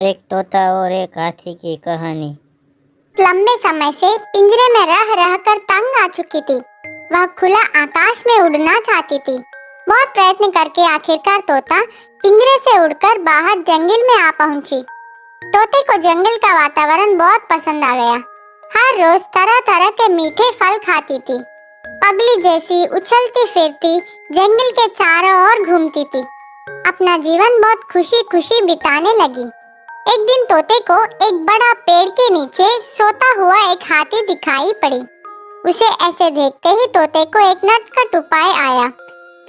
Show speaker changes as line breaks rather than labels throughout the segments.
एक तोता और एक हाथी की कहानी।
लंबे समय से पिंजरे में रह रह कर तंग आ चुकी थी। वह खुला आकाश में उड़ना चाहती थी। बहुत प्रयत्न करके आखिरकार तोता पिंजरे से उड़कर बाहर जंगल में आ पहुंची। तोते को जंगल का वातावरण बहुत पसंद आ गया। हर रोज तरह तरह के मीठे फल खाती थी। पगली जैसी उछलती फिरती जंगल के चारों ओर घूमती थी। अपना जीवन बहुत खुशी खुशी बिताने लगी। एक दिन तोते को एक बड़ा पेड़ के नीचे सोता हुआ एक हाथी दिखाई पड़ी। उसे ऐसे देखते ही तोते को एक नटखट उपाय आया।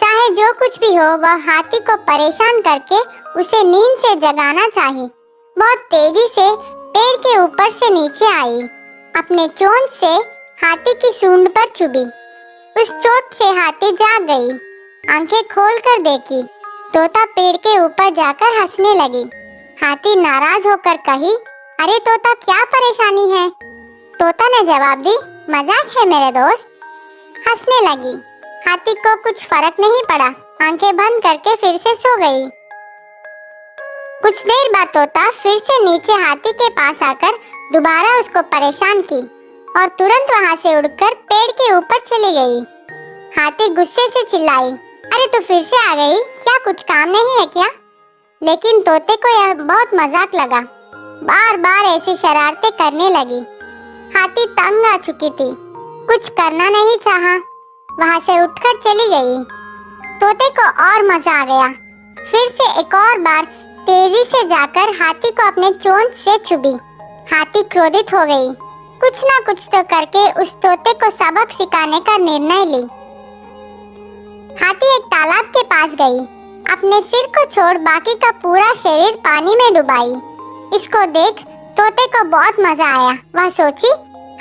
चाहे जो कुछ भी हो, वह हाथी को परेशान करके उसे नींद से जगाना चाहिए। बहुत तेजी से पेड़ के ऊपर से नीचे आई। अपने चोंच से हाथी की सूंड पर चुभी। उस चोट से हाथी जाग गई। आंखें खोलकर देखी, तोता पेड़ के ऊपर जाकर हंसने लगी। हाथी नाराज होकर कही, अरे तोता, क्या परेशानी है? तोता ने जवाब दी, मजाक है मेरे दोस्त। हंसने लगी। हाथी को कुछ फर्क नहीं पड़ा। आंखें बंद करके फिर से सो गई। कुछ देर बाद तोता फिर से नीचे हाथी के पास आकर दोबारा उसको परेशान की और तुरंत वहां से उड़कर पेड़ के ऊपर चली गई। हाथी गुस्से से चिल्लाई, अरे तू फिर से आ गई? क्या कुछ काम नहीं है क्या? लेकिन तोते को यह बहुत मजाक लगा। बार बार ऐसी शरारतें करने लगी। हाथी तंग आ चुकी थी। कुछ करना नहीं चाहा। वहां से उठकर चली गई। तोते को और मजा आ गया। फिर से एक और बार तेजी से जाकर हाथी को अपने चोंच से चुभी। हाथी क्रोधित हो गई। कुछ ना कुछ तो करके उस तोते को सबक सिखाने का निर्णय ली। हाथी एक तालाब के पास गई। अपने सिर को छोड़ बाकी का पूरा शरीर पानी में डुबाई। इसको देख तोते को बहुत मजा आया। वह सोची,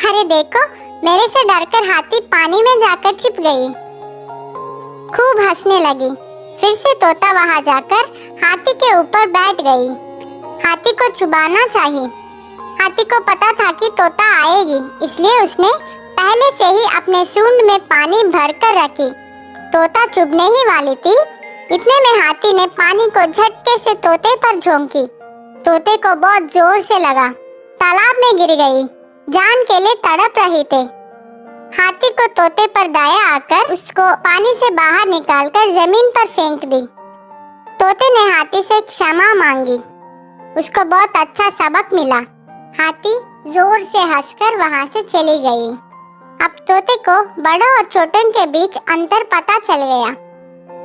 अरे देखो, मेरे से डरकर हाथी पानी में जाकर छिप गई। खूब हंसने लगी। फिर से तोता वहां जाकर हाथी के ऊपर बैठ गई। हाथी को चुबाना चाहिए। हाथी को पता था कि तोता आएगी, इसलिए उसने पहले से ही अपने सूंड में पानी भरकर रखी। तोता चुभने ही वाली थी, इतने में हाथी ने पानी को झटके से तोते पर झोंकी। तोते को बहुत जोर से लगा। तालाब में गिर गई। जान के लिए तड़प रही थे। हाथी को तोते पर दया आकर उसको पानी से बाहर निकालकर जमीन पर फेंक दी। तोते ने हाथी से क्षमा मांगी। उसको बहुत अच्छा सबक मिला। हाथी जोर से हंसकर वहां से चली गई। अब तोते को बड़ों और छोटों के बीच अंतर पता चल गया।